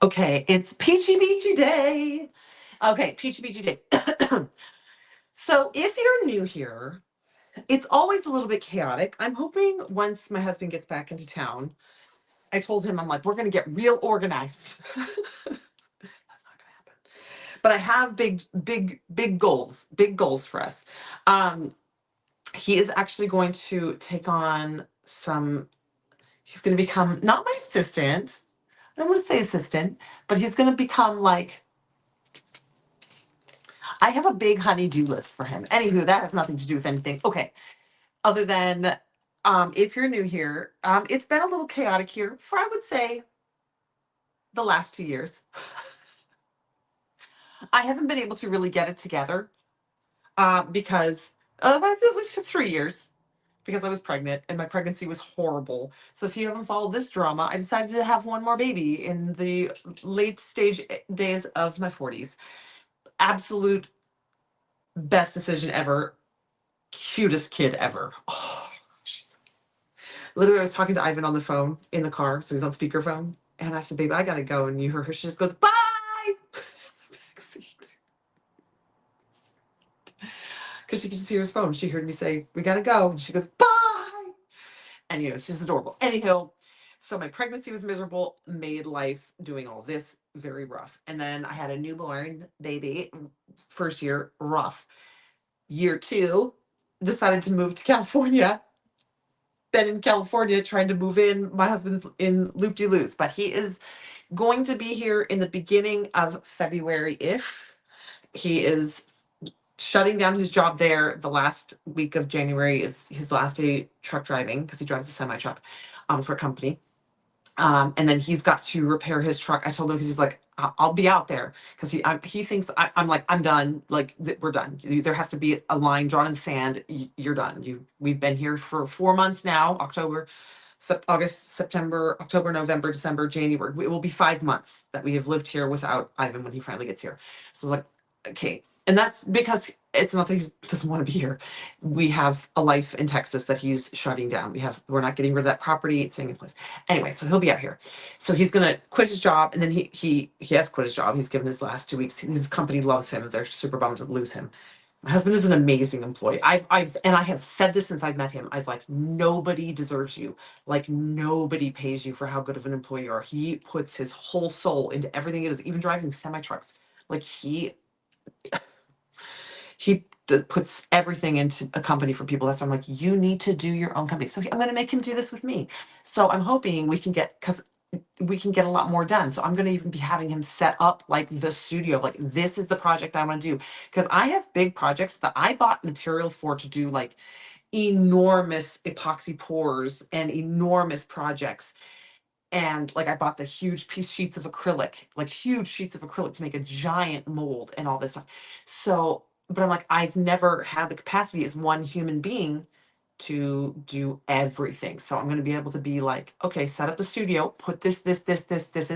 Okay, it's Peachy Beachy Day. Okay, Peachy Beachy Day. So, if you're new here, it's always a little bit chaotic. I'm hoping once my husband gets back into town, I told him, I'm like, we're going to get real organized. That's not going to happen. But I have big goals for us. Um, he is actually going to take on he's going to become not my assistant. I don't want to say assistant, but he's going to become like, I have a big honey-do list for him. Anywho, that has nothing to do with anything. Okay. Other than if you're new here, it's been a little chaotic here for I would say the last 2 years. I haven't been able to really get it together because it was just 3 years because I was pregnant and my pregnancy was horrible. So if you haven't followed this drama, I decided to have one more baby in the late stage days of my 40s. Absolute best decision ever. Cutest kid ever. Oh, she's literally, I was talking to Ivan on the phone in the car, so he's on speakerphone, and I said, "Baby, I gotta go." And you heard her; she just goes, "Bye." Because she could just hear his phone. She heard me say, "We gotta go," and she goes, "Bye." And she's adorable. Anyhow, so my pregnancy was miserable, made life doing all this very rough, and then I had a newborn baby. First year rough. Year two, decided to move to California. Been in California trying to move in. My husband's in loop de loos, but he is going to be here in the beginning of February if he is shutting down his job there. The last week of January is his last day truck driving because he drives a semi truck for a company. And then he's got to repair his truck. I told him because he's like, I'll be out there because he thinks I'm like, I'm done. Like we're done. There has to be a line drawn in the sand. You're done. We've been here for 4 months now. August, September, October, November, December, January. It will be 5 months that we have lived here without Ivan when he finally gets here. So I was like, okay. And that's because it's not that he doesn't want to be here. We have a life in Texas that he's shutting down. We're not getting rid of that property. It's staying in place. Anyway, so he'll be out here. So he's gonna quit his job, and then he has quit his job. He's given his last 2 weeks. His company loves him. They're super bummed to lose him. My husband is an amazing employee. And I have said this since I've met him. I was like, nobody deserves you. Like nobody pays you for how good of an employee you are. He puts his whole soul into everything it is, even driving semi trucks. Like he puts everything into a company for people. That's why I'm like, you need to do your own company. So I'm going to make him do this with me. So I'm hoping because we can get a lot more done. So I'm going to even be having him set up like the studio. Like this is the project I want to do because I have big projects that I bought materials for to do like enormous epoxy pours and enormous projects. And like I bought the sheets of acrylic, like huge sheets of acrylic to make a giant mold and all this stuff. So, but I'm like, I've never had the capacity as one human being to do everything. So I'm going to be able to be like, okay, set up the studio, put this in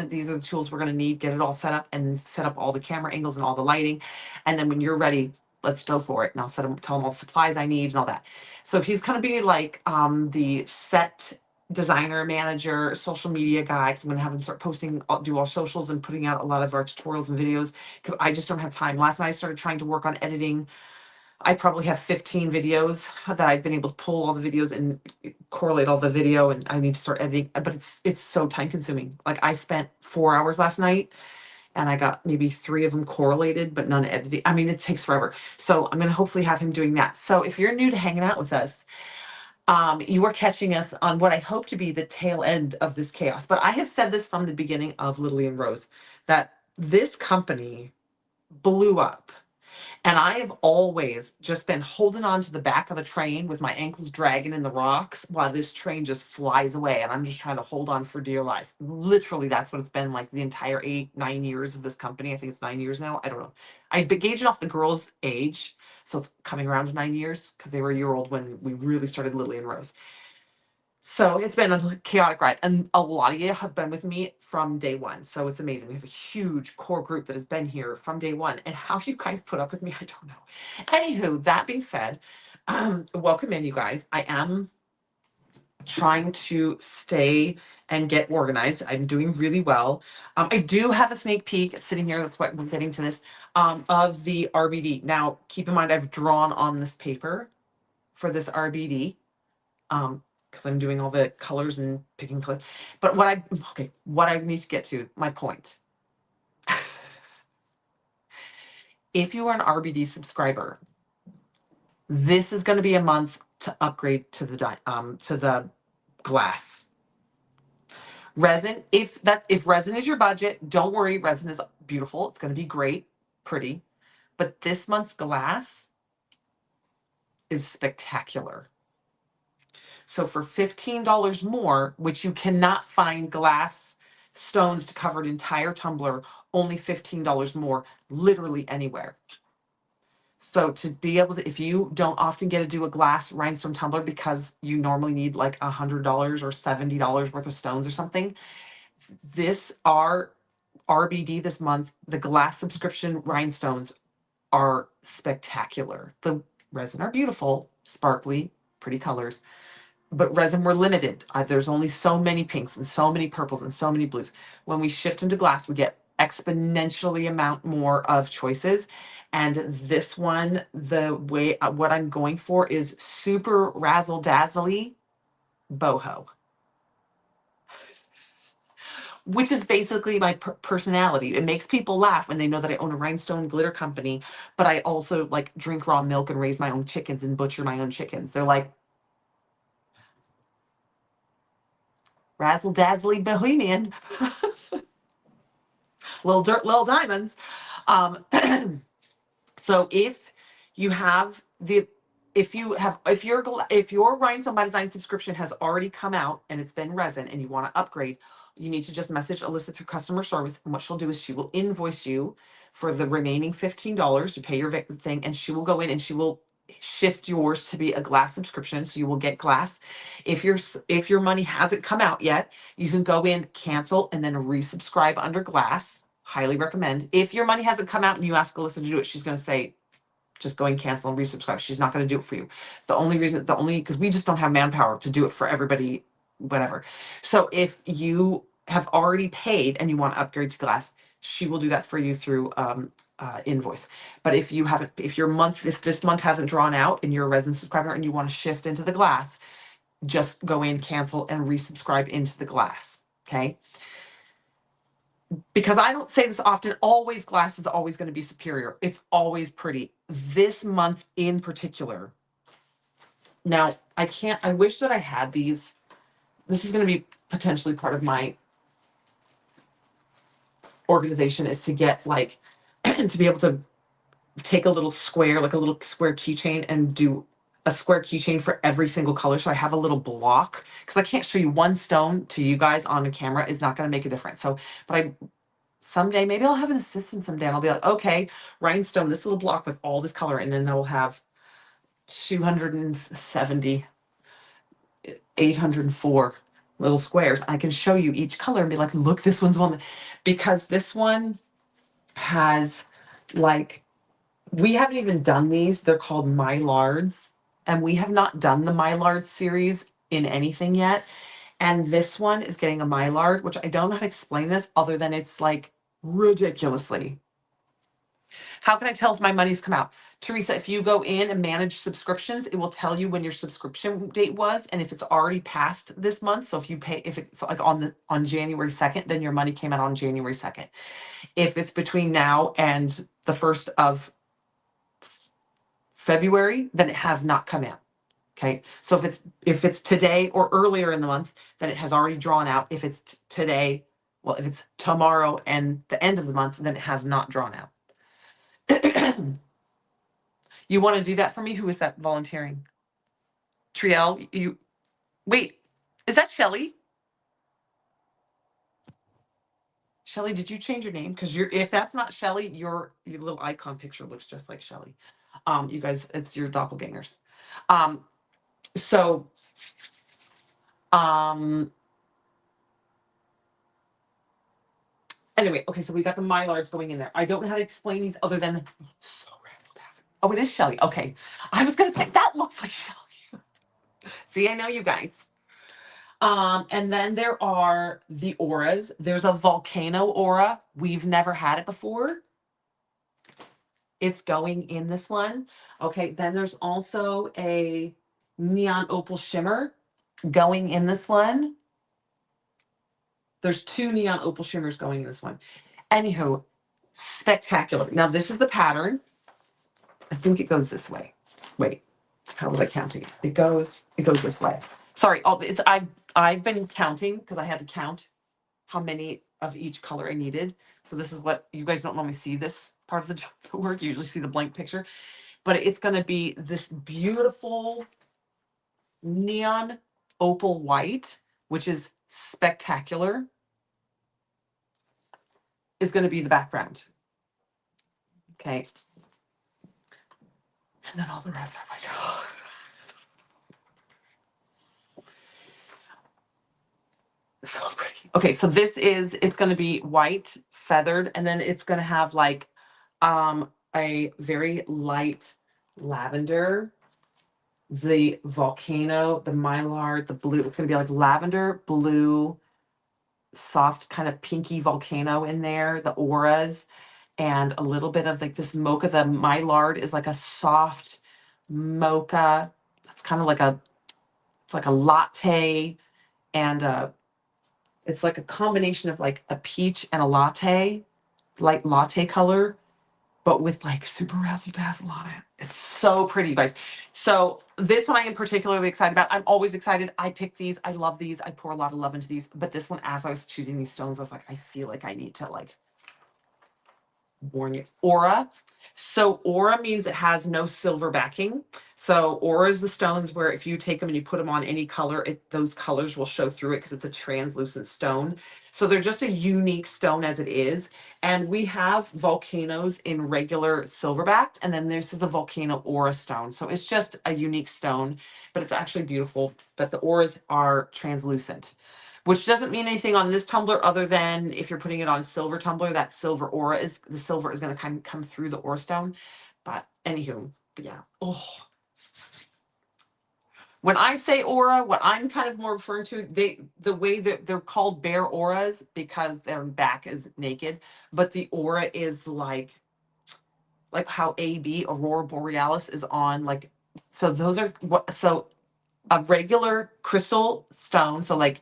it. These are the tools we're going to need, get it all set up and set up all the camera angles and all the lighting. And then when you're ready, let's go for it. And I'll tell him all the supplies I need and all that. So he's going to be like the set designer, manager, social media guy, because I'm gonna have him start posting, do all socials and putting out a lot of our tutorials and videos because I just don't have time. Last night I started trying to work on editing. I probably have 15 videos that I've been able to pull all the videos and correlate all the video, and I need to start editing. But it's so time consuming. Like I spent 4 hours last night and I got maybe three of them correlated, but none editing. I mean, it takes forever. So I'm gonna hopefully have him doing that. So if you're new to hanging out with us, you are catching us on what I hope to be the tail end of this chaos. But I have said this from the beginning of Lily and Rose that this company blew up. And I have always just been holding on to the back of the train with my ankles dragging in the rocks while this train just flies away. And I'm just trying to hold on for dear life. Literally, that's what it's been like the entire 8, 9 years of this company. I think it's 9 years now. I don't know. I gauged it off the girl's age. So it's coming around to 9 years because they were a year old when we really started Lily and Rose. So it's been a chaotic ride, and a lot of you have been with me from day one. So it's amazing. We have a huge core group that has been here from day one. And how you guys put up with me, I don't know. Anywho, that being said, welcome in, you guys. I am trying to stay and get organized. I'm doing really well. I do have a sneak peek sitting here. That's why we're getting to this, of the RBD. Now, keep in mind, I've drawn on this paper for this RBD, because I'm doing all the colors and picking colors. But what I need to get to, my point. If you are an RBD subscriber, this is going to be a month to upgrade to the glass resin. If resin is your budget, don't worry. Resin is beautiful. It's going to be great, pretty. But this month's glass is spectacular. So for $15 more, which you cannot find glass stones to cover an entire tumbler, only $15 more, literally anywhere. So to be able to, if you don't often get to do a glass rhinestone tumbler because you normally need like $100 or $70 worth of stones or something, our RBD this month, the glass subscription rhinestones are spectacular. The resin are beautiful, sparkly, pretty colors, but resin we're limited. There's only so many pinks and so many purples and so many blues. When we shift into glass, we get exponentially amount more of choices. And this one, the way what I'm going for is super razzle dazzly boho, which is basically my personality. It makes people laugh when they know that I own a rhinestone glitter company, but I also like drink raw milk and raise my own chickens and butcher my own chickens. They're like, razzle dazzly bohemian, little dirt, little diamonds. Um, so you have the if your Rhinestone by Design subscription has already come out and it's been resin and you want to upgrade, you need to just message Alyssa through customer service. And what she'll do is she will invoice you for the remaining $15 to pay your thing, and she will go in and she will shift yours to be a glass subscription. So you will get glass. If your money hasn't come out yet, you can go in, cancel, and then resubscribe under glass. Highly recommend. If your money hasn't come out and you ask Alyssa to do it, she's going to say, just go and cancel and resubscribe. She's not going to do it for you. Because we just don't have manpower to do it for everybody, whatever. So if you have already paid and you want to upgrade to glass, she will do that for you through invoice. But if if this month hasn't drawn out and you're a resident subscriber and you want to shift into the glass, just go in, cancel, and resubscribe into the glass. Okay. Because I don't say this often, always glass is always going to be superior. It's always pretty. This month in particular. Now, I wish that I had these. This is going to be potentially part of my organization, is to get like, to be able to take a little square, like a little square keychain, and do a square keychain for every single color. So I have a little block, because I can't show you one stone to you guys on the camera is not going to make a difference. So, but someday, maybe I'll have an assistant someday and I'll be like, okay, rhinestone, this little block with all this color, and then they'll have 270, 804 little squares. I can show you each color and be like, look, this one's one, because this one has like, we haven't even done these. They're called Mylards, and we have not done the Mylard series in anything yet. And this one is getting a Mylard, which I don't know how to explain this other than it's like ridiculously. How can I tell if my money's come out? Teresa, if you go in and manage subscriptions, it will tell you when your subscription date was. And if it's already passed this month, so if it's like on January 2nd, then your money came out on January 2nd. If it's between now and the 1st of February, then it has not come out. Okay. So if it's today or earlier in the month, then it has already drawn out. If it's today, well, if it's tomorrow and the end of the month, then it has not drawn out. You want to do that for me? Who is that volunteering? Trielle, wait, is that Shelly? Shelly, did you change your name? Because if that's not Shelly, your little icon picture looks just like Shelly. You guys, it's your doppelgangers. So anyway, okay, so we got the Mylards going in there. I don't know how to explain these other than so razzle-dazzle. Oh, it is Shelly. Okay. I was gonna say that looks like Shelly. See, I know you guys. And then there are the auras. There's a volcano aura. We've never had it before. It's going in this one. Okay, then there's also a neon opal shimmer going in this one. There's 2 neon opal shimmers going in this one. Anywho, spectacular. Now this is the pattern. I think it goes this way. Wait, how was I counting it? It goes this way. Sorry, I've been counting because I had to count how many of each color I needed. So this is what you guys don't normally see this part of the work. You usually see the blank picture, but it's going to be this beautiful neon opal white, which is spectacular, is going to be the background. Okay. And then all the rest are like, oh. So pretty. Okay, so it's going to be white feathered, and then it's going to have like a very light lavender, the volcano, the mylar, the blue. It's going to be like lavender, blue, soft kind of pinky volcano in there, the auras, and a little bit of like this mocha. The mylard is like a soft mocha. It's kind of like it's like a latte, and it's like a combination of like a peach and a latte, light latte color, but with like super razzle dazzle on it. It's so pretty, you guys. So this one I am particularly excited about. I'm always excited. I pick these. I love these. I pour a lot of love into these. But this one, as I was choosing these stones, I was like, I feel like I need to like warn you. Aura. So aura means it has no silver backing. So aura is the stones where if you take them and you put them on any color, those colors will show through it because it's a translucent stone. So they're just a unique stone as it is. And we have volcanoes in regular silver backed, and then this is a volcano aura stone. So it's just a unique stone, but it's actually beautiful. But the auras are translucent, which doesn't mean anything on this tumbler other than if you're putting it on a silver tumbler, that silver aura is the silver is going to kind of come through the ore stone. But anywho, yeah. Oh, when I say aura, what I'm kind of more referring to, the way that they're called bare auras because their back is naked, but the aura is like how AB Aurora Borealis is on like, so those are what, so a regular crystal stone, so like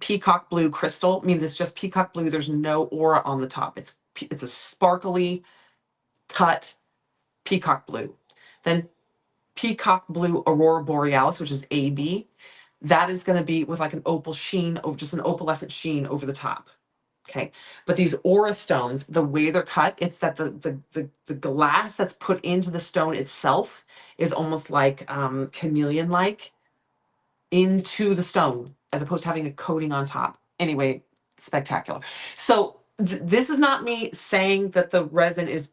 peacock blue crystal means it's just peacock blue. There's no aura on the top. It's a sparkly cut peacock blue. Then peacock blue aurora borealis, which is AB, that is going to be with like an opal sheen over, just an opalescent sheen over the top. Okay, but these aura stones, the way they're cut, it's that the glass that's put into the stone itself is almost like chameleon like into the stone as opposed to having a coating on top. Anyway, spectacular. So this is not me saying that the resin is,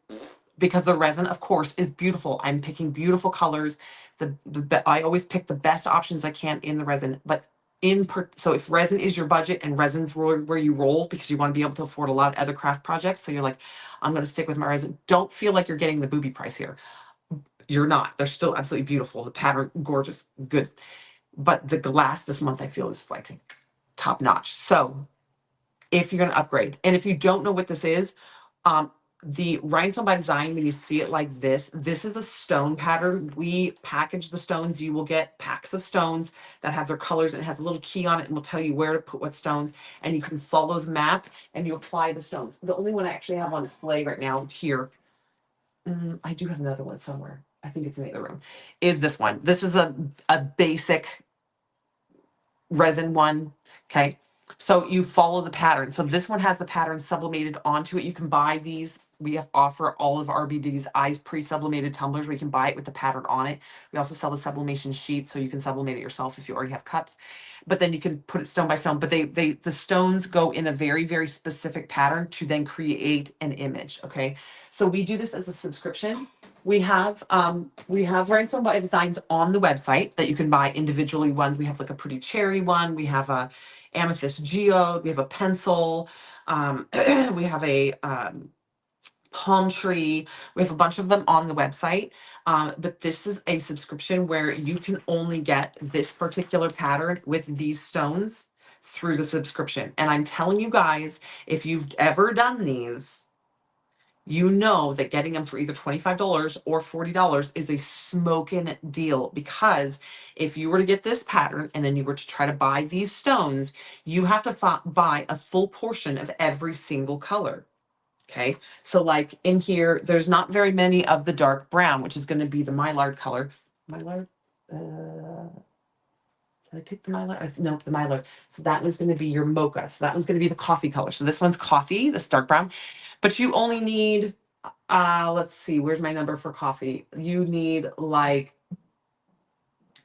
because the resin, of course, is beautiful. I'm picking beautiful colors. I always pick the best options I can in the resin, but so if resin is your budget and resin's where you roll because you want to be able to afford a lot of other craft projects, so you're like, I'm going to stick with my resin. Don't feel like you're getting the booby price here. You're not. They're still absolutely beautiful. The pattern, gorgeous, good. But the glass this month I feel is like top notch. So if you're going to upgrade, and if you don't know what this is, the Rhinestone by Design, when you see it like this is a stone pattern. We package the stones. You will get packs of stones that have their colors, and it has a little key on it and will tell you where to put what stones, and you can follow the map and you apply the stones. The only one I actually have on display right now here, I do have another one somewhere. I think it's in the other room, is this one. This is a basic resin one. Okay. So you follow the pattern. So this one has the pattern sublimated onto it. You can buy these. We offer all of RBD's eyes pre-sublimated tumblers where you can buy it with the pattern on it. We also sell the sublimation sheets, so you can sublimate it yourself if you already have cups. But then you can put it stone by stone. But the stones go in a very, very specific pattern to then create an image. Okay. So we do this as a subscription. We have Rhinestone by Designs on the website that you can buy individually ones. We have like a pretty cherry one. We have a amethyst geode. We have a pencil. We have a palm tree. We have a bunch of them on the website. But this is a subscription where you can only get this particular pattern with these stones through the subscription. And I'm telling you guys, if you've ever done these, you know that getting them for either $25 or $40 is a smoking deal, because if you were to get this pattern and then you were to try to buy these stones, you have to buy a full portion of every single color. Okay, so like in here, there's not very many of the dark brown, which is going to be the Mylar color. Mylar? Did I pick the Mylar? Nope, the Mylar. So that one's going to be your mocha. So that one's going to be the coffee color. So this one's coffee, this dark brown. But you only need, let's see, where's my number for coffee? You need like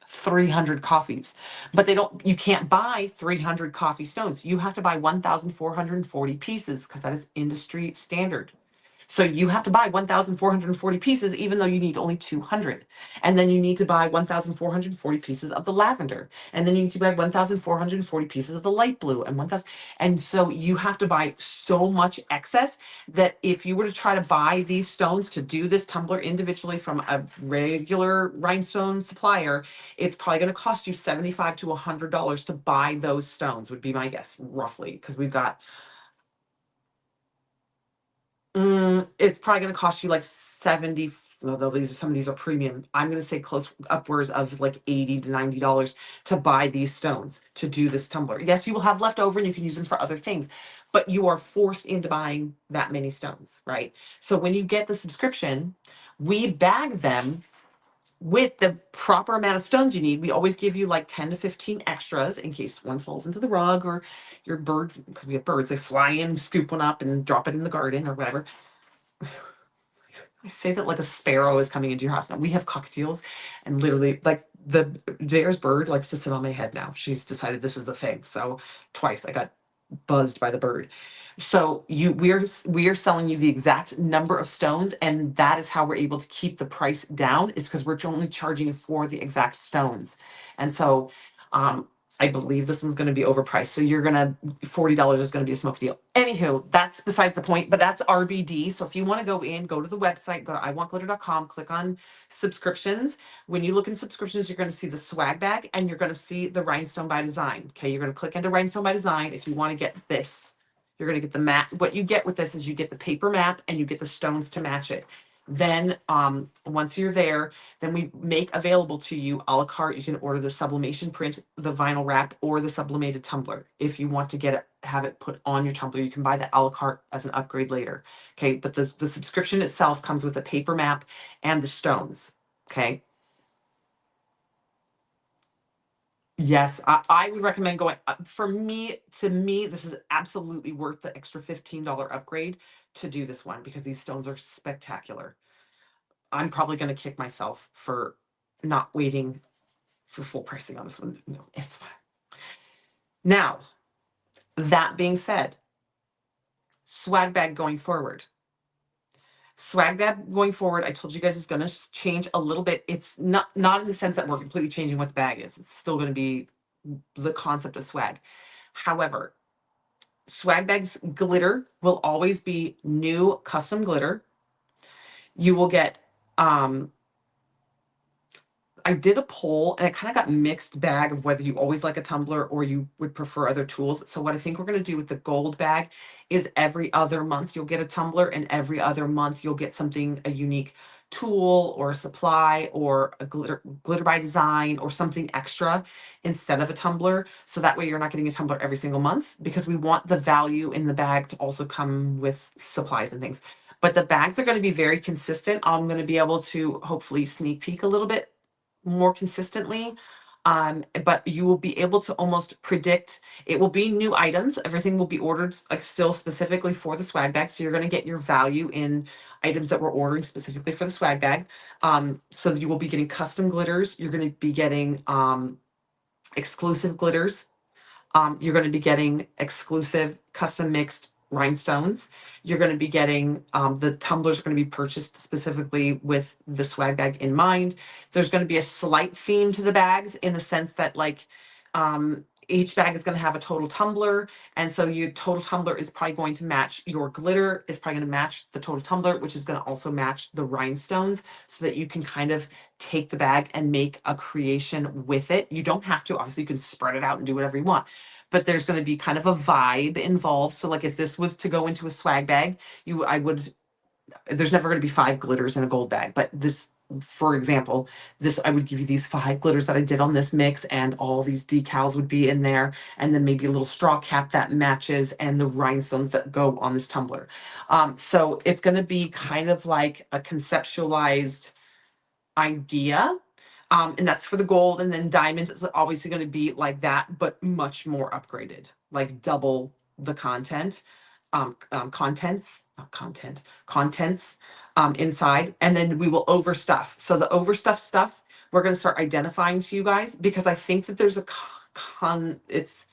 300 coffees, but you can't buy 300 coffee stones. You have to buy 1,440 pieces because that is industry standard. So you have to buy 1,440 pieces, even though you need only 200. And then you need to buy 1,440 pieces of the lavender. And then you need to buy 1,440 pieces of the light blue and 1,000. And so you have to buy so much excess that if you were to try to buy these stones to do this tumbler individually from a regular rhinestone supplier, it's probably going to cost you $75 to $100 to buy those stones, would be my guess, roughly, because we've got it's probably going to cost you like 70, although some of these are premium. I'm going to say close upwards of like $80 to $90 to buy these stones to do this tumbler. Yes, you will have left over and you can use them for other things, but you are forced into buying that many stones, right? So when you get the subscription, we bag them with the proper amount of stones you need. We always give you like 10 to 15 extras in case one falls into the rug, or your bird, because we have birds, they fly in, scoop one up and drop it in the garden or whatever. I say that like a sparrow is coming into your house. Now we have cockatiels, and literally like Jair's bird likes to sit on my head now. She's decided this is the thing. So twice I got buzzed by the bird. So we are selling you the exact number of stones, and that is how we're able to keep the price down, is because we're only charging you for the exact stones. And so I believe this one's going to be overpriced. So you're going to, $40 is going to be a smoke deal. Anywho, that's besides the point, but that's RBD. So if you want to go to the website, go to iwantglitter.com, click on subscriptions. When you look in subscriptions, you're going to see the swag bag and you're going to see the Rhinestone by Design. Okay, you're going to click into Rhinestone by Design if you want to get this. You're going to get the map. What you get with this is you get the paper map and you get the stones to match it. Then once you're there, then we make available to you a la carte. You can order the sublimation print, the vinyl wrap, or the sublimated tumbler. If you want to have it put on your tumbler, you can buy the a la carte as an upgrade later. Okay, but the subscription itself comes with a paper map and the stones. Okay. Yes, I would recommend going. To me, this is absolutely worth the extra $15 upgrade to do this one, because these stones are spectacular. I'm probably going to kick myself for not waiting for full pricing on this one. No, it's fine. Now, that being said, swag bag going forward. Swag bag going forward, I told you guys, is going to change a little bit. It's not in the sense that we're completely changing what the bag is. It's still going to be the concept of swag. However, swag bags glitter will always be new custom glitter. You will get I did a poll and it kind of got mixed bag of whether you always like a tumbler or you would prefer other tools. So what I think we're going to do with the gold bag is every other month you'll get a tumbler, and every other month you'll get a unique tool or a supply or a glitter by design or something extra instead of a tumbler. So that way you're not getting a tumbler every single month, because we want the value in the bag to also come with supplies and things. But the bags are going to be very consistent. I'm going to be able to hopefully sneak peek a little bit more consistently. But you will be able to almost predict, it will be new items. Everything will be ordered like still specifically for the swag bag. So you're going to get your value in items that we're ordering specifically for the swag bag. So you will be getting custom glitters. You're going to be getting exclusive glitters. You're going to be getting exclusive custom mixed rhinestones. You're going to be getting the tumblers are going to be purchased specifically with the swag bag in mind. There's going to be a slight theme to the bags, in the sense that like each bag is going to have a total tumbler. And so your total tumbler is probably going to match your glitter, is probably going to match the total tumbler, which is going to also match the rhinestones, so that you can kind of take the bag and make a creation with it. You don't have to, obviously you can spread it out and do whatever you want, but there's going to be kind of a vibe involved. So like if this was to go into a swag bag, I would, there's never going to be 5 glitters in a gold bag, but this, for example, this, I would give you these 5 glitters that I did on this mix, and all these decals would be in there, and then maybe a little straw cap that matches, and the rhinestones that go on this tumbler. So it's going to be kind of like a conceptualized idea. And that's for the gold, and then diamonds is obviously going to be like that, but much more upgraded, like double the content, contents, not content, contents inside, and then we will overstuff. So the overstuff stuff, we're going to start identifying to you guys, because I think that there's a it's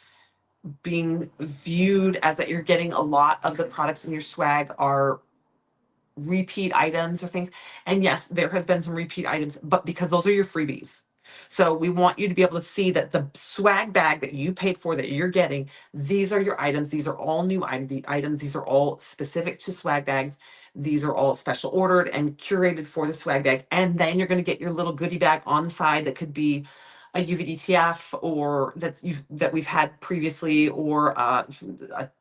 being viewed as that you're getting a lot of the products in your swag are repeat items or things. And yes, there has been some repeat items, but because those are your freebies. So we want you to be able to see that the swag bag that you paid for, that you're getting, these are your items. These are all new items. These are all specific to swag bags. These are all special ordered and curated for the swag bag. And then you're going to get your little goodie bag on the side that could be a UVDTF, or that we've had previously, or a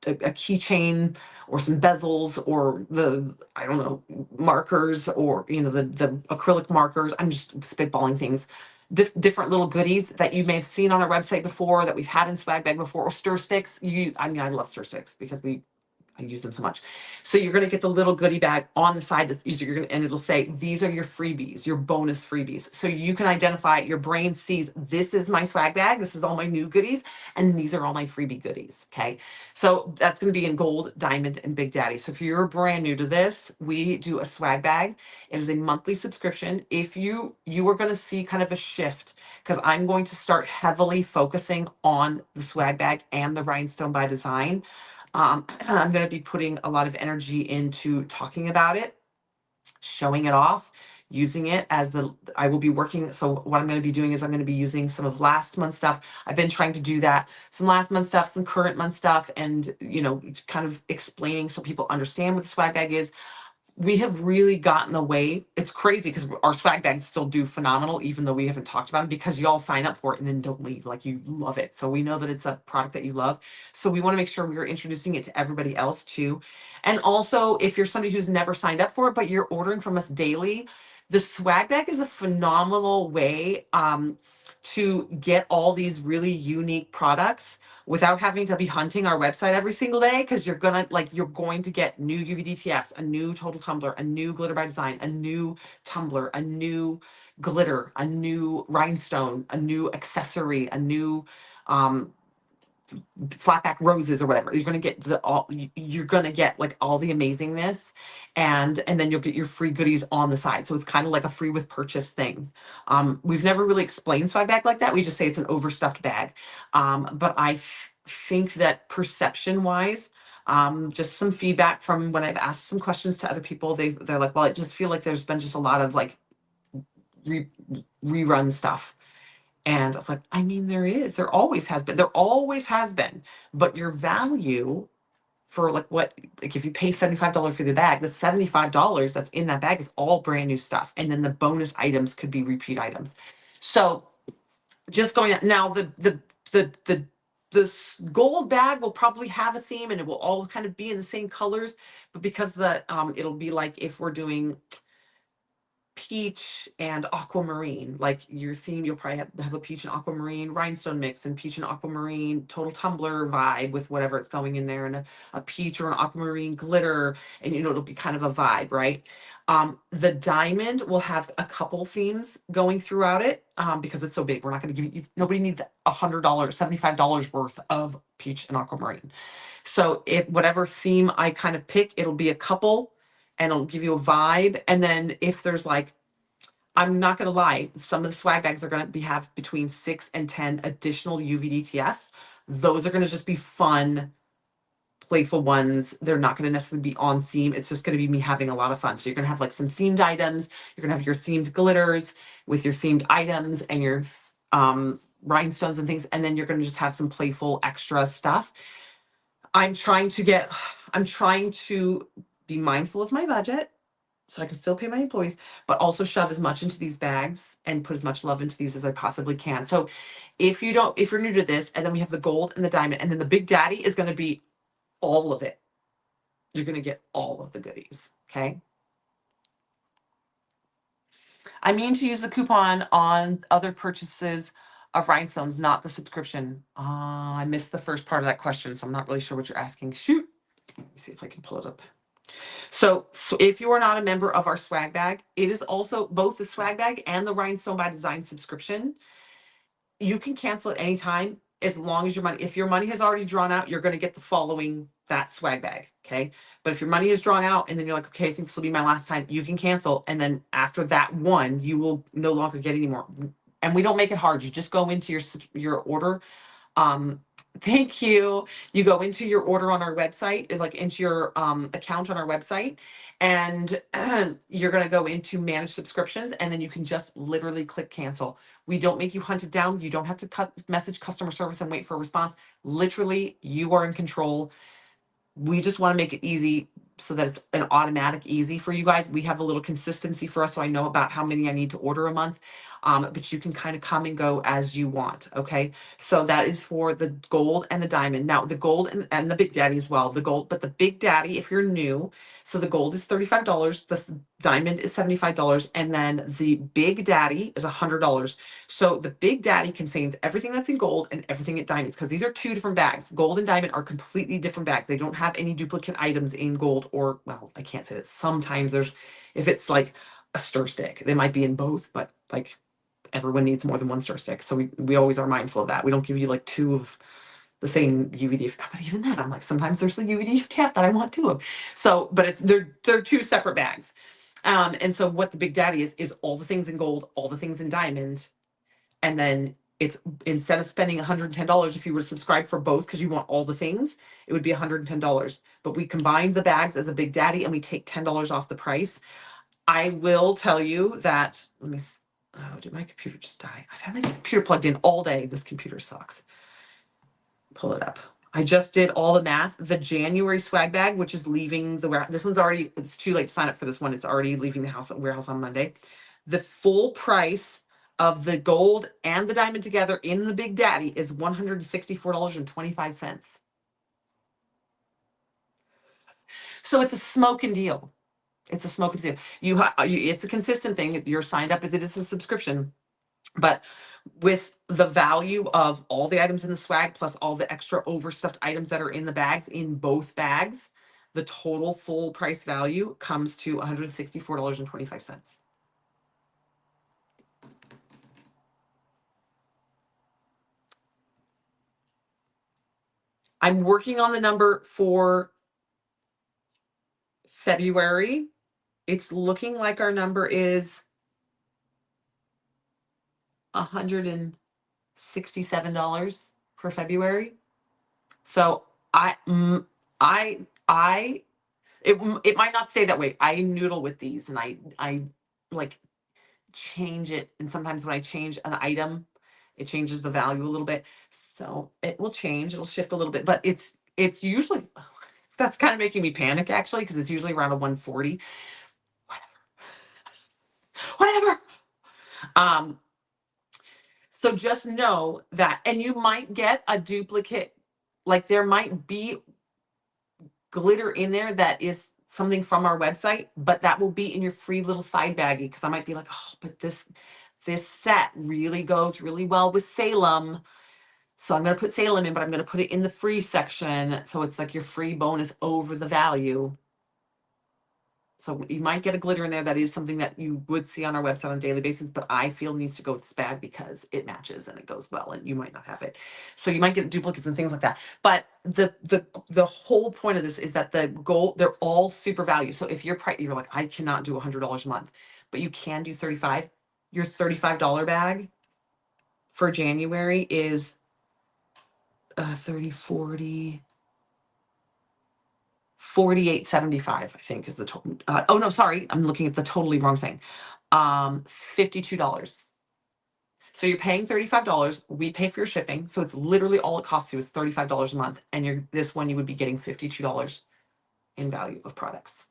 keychain, or some bezels, or the, I don't know, markers, or the acrylic markers. I'm just spitballing things. Different little goodies that you may have seen on our website before, that we've had in swag bag before, or stir sticks. I mean, I love stir sticks because I use them so much. So you're going to get the little goodie bag on the side that's easier. And it'll say, these are your freebies, your bonus freebies. So you can identify, your brain sees, this is my swag bag, this is all my new goodies, and these are all my freebie goodies. Okay. So that's going to be in gold, diamond, and Big Daddy. So if you're brand new to this, we do a swag bag. It is a monthly subscription. If you are going to see kind of a shift, because I'm going to start heavily focusing on the swag bag and the rhinestone by design. I'm going to be putting a lot of energy into talking about it, showing it off, using it as I will be working. So what I'm going to be doing is I'm going to be using some of last month's stuff. I've been trying to do that, some last month stuff, some current month stuff, and, kind of explaining so people understand what the swag bag is. We have really gotten away. It's crazy because our swag bags still do phenomenal, even though we haven't talked about them, because y'all sign up for it and then don't leave. Like, you love it. So we know that it's a product that you love. So we want to make sure we are introducing it to everybody else too. And also, if you're somebody who's never signed up for it, but you're ordering from us daily, the swag bag is a phenomenal way to get all these really unique products without having to be hunting our website every single day, because you're going to get new UVDTFs, a new total tumbler, a new glitter by design, a new tumbler, a new glitter, a new rhinestone, a new accessory, a new um flatback roses, or whatever. You're going to get you're going to get like all the amazingness, and then you'll get your free goodies on the side. So it's kind of like a free with purchase thing. We've never really explained swag bag like that. We just say it's an overstuffed bag. But I think that perception wise, just some feedback from when I've asked some questions to other people, they're like, well, I just feel like there's been just a lot of like rerun stuff. And I was like, I mean, there always has been, but your value for like if you pay $75 for the bag, the $75 that's in that bag is all brand new stuff. And then the bonus items could be repeat items. So just going on now, the gold bag will probably have a theme, and it will all kind of be in the same colors, but because it'll be like, if we're doing peach and aquamarine, like your theme, you'll probably have a peach and aquamarine rhinestone mix, and peach and aquamarine total tumbler vibe with whatever it's going in there, and a peach or an aquamarine glitter, and it'll be kind of a vibe, right? The diamond will have a couple themes going throughout it, because it's so big. We're not going to give you, nobody needs $100, $75 worth of peach and aquamarine. So whatever theme I kind of pick, it'll be a couple, and it'll give you a vibe. And then if there's like, I'm not going to lie, some of the swag bags are going to have between 6 and 10 additional UVDTFs. Those are going to just be fun, playful ones. They're not going to necessarily be on theme. It's just going to be me having a lot of fun. So you're going to have like some themed items. You're going to have your themed glitters with your themed items, and your rhinestones and things, and then you're going to just have some playful extra stuff. I'm trying to be mindful of my budget so I can still pay my employees, but also shove as much into these bags and put as much love into these as I possibly can. So if you're new to this, and then we have the gold and the diamond, and then the big daddy is going to be all of it. You're going to get all of the goodies. Okay. I mean to use the coupon on other purchases of rhinestones, not the subscription. I missed the first part of that question, so I'm not really sure what you're asking. Shoot. Let me see if I can pull it up. So if you are not a member of our swag bag, it is also both the swag bag and the Rhinestone by Design subscription. You can cancel at any time as long as if your money has already drawn out, you're going to get the following that swag bag. Okay. But if your money is drawn out and then you're like, okay, I think this will be my last time, you can cancel. And then after that one, you will no longer get any more. And we don't make it hard. You just go into your order. um Thank you. You go into your order on our website, is like into your account on our website, and you're going to go into manage subscriptions, and then you can just literally click cancel. We don't make you hunt it down. You don't have to message customer service and wait for a response. Literally, you are in control. We just want to make it easy so that it's an automatic easy for you guys. We have a little consistency for us, so I know about how many I need to order a month. But you can kind of come and go as you want. Okay. So that is for the gold and the diamond. Now the gold and the big daddy as well. The gold, but the big daddy, if you're new, so the gold is $35, the diamond is $75, and then the big daddy is $100. So the big daddy contains everything that's in gold and everything in diamonds, because these are two different bags. Gold and diamond are completely different bags. They don't have any duplicate items in gold, or, well, I can't say that. Sometimes if it's like a stir stick, they might be in both, but like everyone needs more than one stir stick. So we always are mindful of that. We don't give you like two of the same UVD. But even that, I'm like, sometimes there's the UVD calf that I want two of. So, but they're two separate bags. And so what the big daddy is all the things in gold, all the things in diamond, and then it's, instead of spending $110, if you were to subscribe for both because you want all the things, it would be $110. But we combine the bags as a big daddy and we take $10 off the price. I will tell you that, oh, did my computer just die? I've had my computer plugged in all day. This computer sucks. Pull it up. I just did all the math. The January swag bag, which is leaving the warehouse. This one's already, it's too late to sign up for this one. It's already leaving the warehouse on Monday. The full price of the gold and the diamond together in the Big Daddy is $164.25. So it's a smoking deal. It's a smoking deal. It's a consistent thing. You're signed up as it is a subscription. But with the value of all the items in the swag, plus all the extra overstuffed items that are in the bags, in both bags, the total full price value comes to $164.25. I'm working on the number for February. It's looking like our number is $167 for February. So I it might not stay that way. I noodle with these, and I like change it, and sometimes when I change an item, it changes the value a little bit. So it will change, it'll shift a little bit, but it's usually that's kind of making me panic actually, because it's usually around a 140. Whatever. Um so just know that, and you might get a duplicate, like there might be glitter in there that is something from our website, but that will be in your free little side baggie, because I might be like, oh, but this set really goes really well with Salem. So I'm going to put Salem in, but I'm going to put it in the free section. So it's like your free bonus over the value. So you might get a glitter in there that is something that you would see on our website on a daily basis, but I feel needs to go with this bag because it matches and it goes well, and you might not have it. So you might get duplicates and things like that. But the whole point of this is that the goal, they're all super value. So if you're like, I cannot do $100 a month, but you can do 35, your $35 bag for January is 30, 40, 48.75, I think is the total. Oh no, sorry, I'm looking at the totally wrong thing. $52. So you're paying $35. We pay for your shipping. So it's literally all it costs you is $35 a month. And this one, you would be getting $52 in value of products.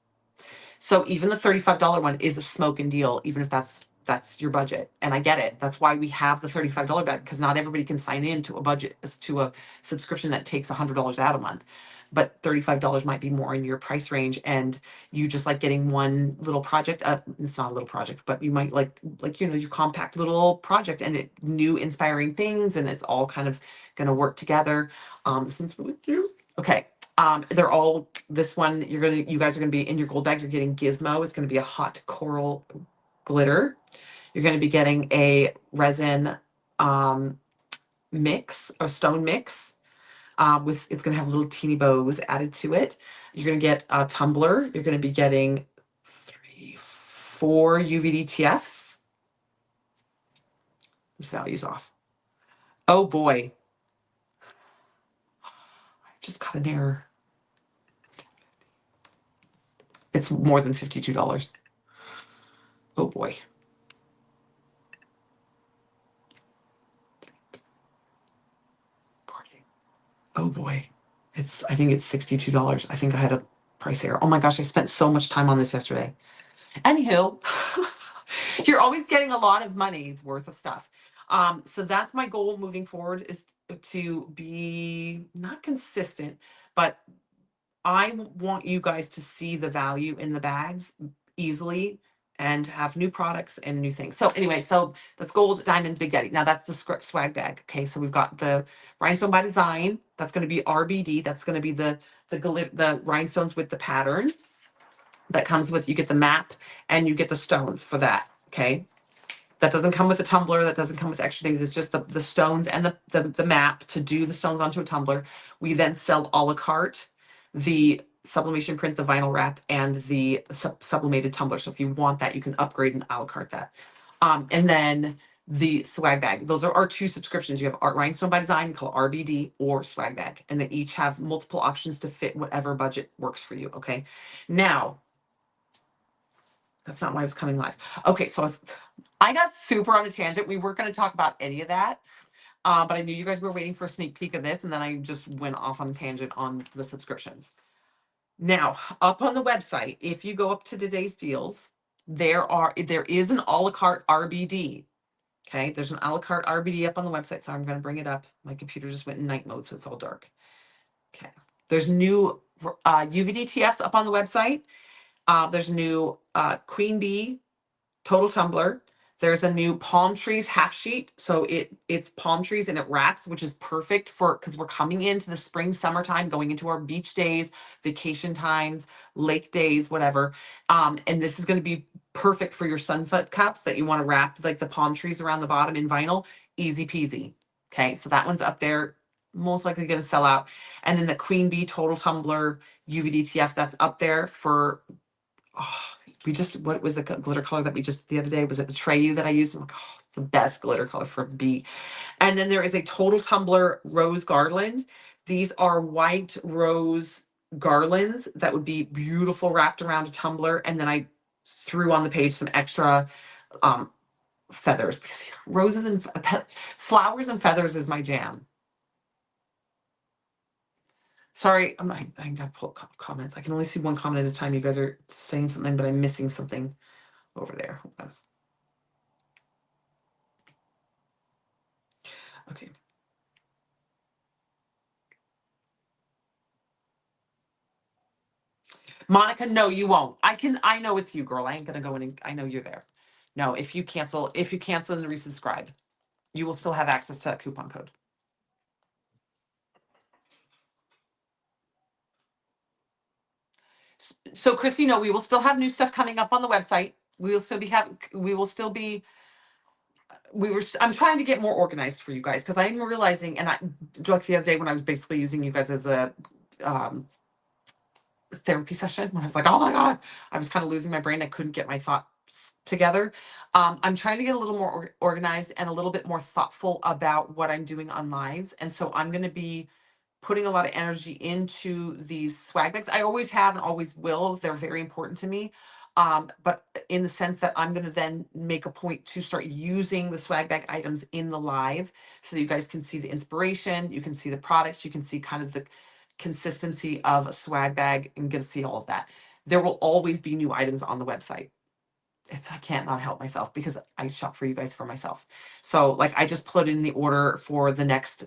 So even the $35 one is a smoking deal, even if that's your budget. And I get it. That's why we have the $35 bag, because not everybody can sign in to a budget, to a subscription that takes $100 out a month. But $35 might be more in your price range, and you just like getting one little project. It's not a little project, but you might like your compact little project, and new inspiring things, and it's all kind of going to work together. This one's really cute. Okay. They're all, this one, you guys are gonna be in your gold bag, you're getting Gizmo. It's gonna be a hot coral glitter. You're gonna be getting a resin mix, or stone mix. It's gonna have little teeny bows added to it. You're gonna get a tumbler. You're gonna be getting 4 UVD TFs. This value's off. Oh boy. I just got an error. It's more than $52. Oh boy. Oh boy. I think it's $62. I think I had a price error. Oh my gosh, I spent so much time on this yesterday. Anywho, you're always getting a lot of money's worth of stuff. So that's my goal moving forward, is to be not consistent, but I want you guys to see the value in the bags easily and have new products and new things. So anyway, so that's Gold, Diamond, Big Daddy. Now that's the swag bag. Okay, so we've got the Rhinestone by Design. That's going to be RBD. That's going to be the rhinestones with the pattern that comes with, you get the map and you get the stones for that. Okay. That doesn't come with a tumbler. That doesn't come with extra things. It's just the stones and the map to do the stones onto a tumbler. We then sell a la carte the sublimation print, the vinyl wrap, and the sublimated tumbler. So if you want that, you can upgrade and a la carte that. And then the swag bag. Those are our 2 subscriptions. You have Art Rhinestone by Design, called RBD, or swag bag. And they each have multiple options to fit whatever budget works for you. Okay. Now, that's not why I was coming live. Okay, so I got super on a tangent. We weren't going to talk about any of that, but I knew you guys were waiting for a sneak peek of this, and then I just went off on a tangent on the subscriptions. Now, up on the website, if you go up to today's deals, there is an a la carte RBD. Okay, there's an a la carte RBD up on the website, so I'm going to bring it up. My computer just went in night mode, so it's all dark. Okay, there's new UVDTFs up on the website. There's a new Queen Bee total tumbler. There's a new palm trees half sheet. So it's palm trees and it wraps, which is perfect for, because we're coming into the spring, summertime, going into our beach days, vacation times, lake days, whatever. And this is going to be perfect for your sunset cups that you want to wrap like the palm trees around the bottom in vinyl. Easy peasy. Okay, so that one's up there, most likely going to sell out. And then the Queen Bee total tumbler UVDTF, that's up there for, oh, what was the glitter color that we just the other day? Was it the Treyu that I used? I'm like, oh, the best glitter color for B. And then there is a total tumbler rose garland. These are white rose garlands that would be beautiful wrapped around a tumbler. And then I threw on the page some extra feathers, because roses and flowers and feathers is my jam. Sorry, I got to pull up comments. I can only see one comment at a time. You guys are saying something, but I'm missing something over there. Hold on. Okay. Monica, no, you won't. I know it's you, girl. I ain't gonna go in and I know you're there. No, if you cancel and resubscribe, you will still have access to that coupon code. So Christy, no, we will still have new stuff coming up on the website. I'm trying to get more organized for you guys, because I'm realizing, and like the other day when I was basically using you guys as a therapy session, when I was like, oh my God, I was kind of losing my brain. I couldn't get my thoughts together. I'm trying to get a little more organized and a little bit more thoughtful about what I'm doing on lives. And so I'm going to be putting a lot of energy into these swag bags. I always have and always will. They're very important to me. But in the sense that I'm going to then make a point to start using the swag bag items in the live so that you guys can see the inspiration, you can see the products, you can see kind of the consistency of a swag bag and get to see all of that. There will always be new items on the website. I can't not help myself because I shop for you guys for myself. So like I just put in the order for the next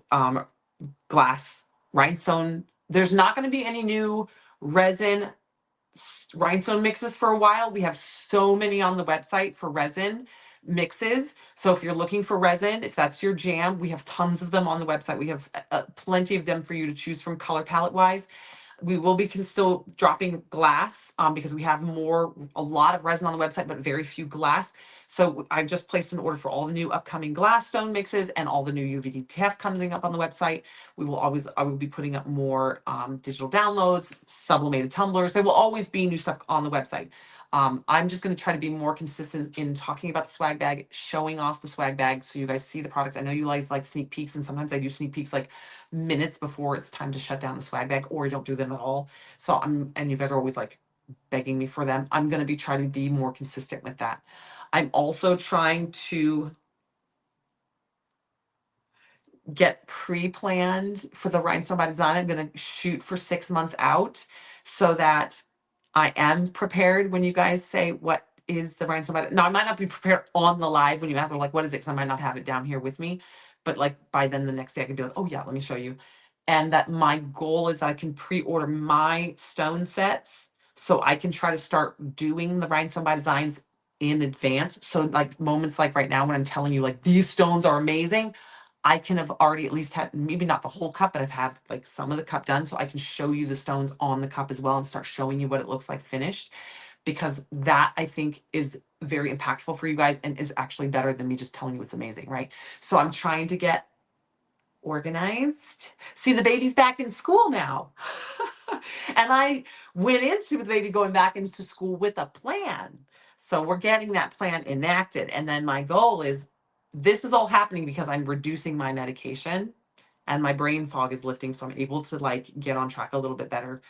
glass rhinestone. There's not going to be any new resin rhinestone mixes for a while. We have so many on the website for resin mixes. So if you're looking for resin, if that's your jam, we have tons of them on the website. We have plenty of them for you to choose from color palette wise. We will be still dropping glass because we have a lot of resin on the website, but very few glass. So I've just placed an order for all the new upcoming glass stone mixes and all the new UVD TF coming up on the website. I will be putting up more digital downloads, sublimated tumblers. There will always be new stuff on the website. I'm just going to try to be more consistent in talking about the swag bag, showing off the swag bag so you guys see the products. I know you guys like sneak peeks, and sometimes I do sneak peeks like minutes before it's time to shut down the swag bag, or I don't do them at all. And you guys are always like begging me for them. I'm going to be trying to be more consistent with that. I'm also trying to get pre-planned for the Rhinestone by Design. I'm going to shoot for 6 months out so that I am prepared when you guys say, what is the Rhinestone by Design? Now, I might not be prepared on the live when you ask me, like, what is it? Because I might not have it down here with me. But like by then the next day I can be like, oh yeah, let me show you. And that my goal is that I can pre-order my stone sets so I can try to start doing the Rhinestone by Designs in advance. So like moments like right now when I'm telling you like these stones are amazing, I can have already at least had maybe not the whole cup, but I've had like some of the cup done. So I can show you the stones on the cup as well and start showing you what it looks like finished. Because that I think is very impactful for you guys and is actually better than me just telling you it's amazing, right? So I'm trying to get organized. See, the baby's back in school now. And I went into the baby going back into school with a plan. So we're getting that plan enacted. And then my goal is this is all happening because I'm reducing my medication and my brain fog is lifting. So I'm able to like get on track a little bit better,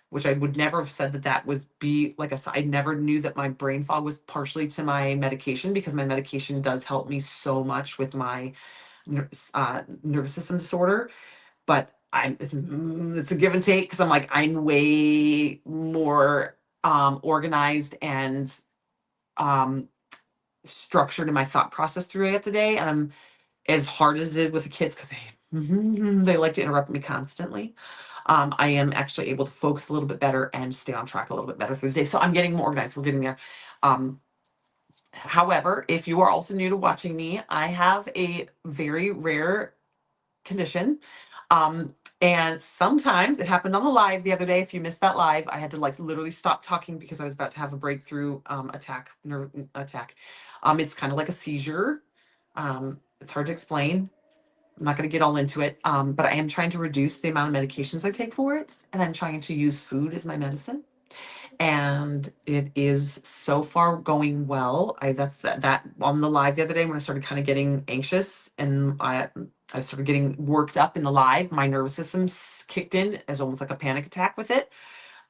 which I would never have said that would be like I never knew that my brain fog was partially to my medication because my medication does help me so much with my nervous system disorder. But it's a give and take because I'm like, I'm way more organized and um, structured in my thought process throughout the day. And I'm as hard as it is with the kids because they like to interrupt me constantly. I am actually able to focus a little bit better and stay on track a little bit better through the day. So I'm getting more organized. We're getting there. However, if you are also new to watching me, I have a very rare condition. And sometimes it happened on the live the other day. If you missed that live, I had to like literally stop talking because I was about to have a breakthrough nerve attack. It's kind of like a seizure. It's hard to explain. I'm not going to get all into it, but I am trying to reduce the amount of medications I take for it, and I'm trying to use food as my medicine. And it is so far going well. That's that on the live the other day when I started kind of getting anxious and I started getting worked up in the live. My nervous system kicked in as almost like a panic attack with it.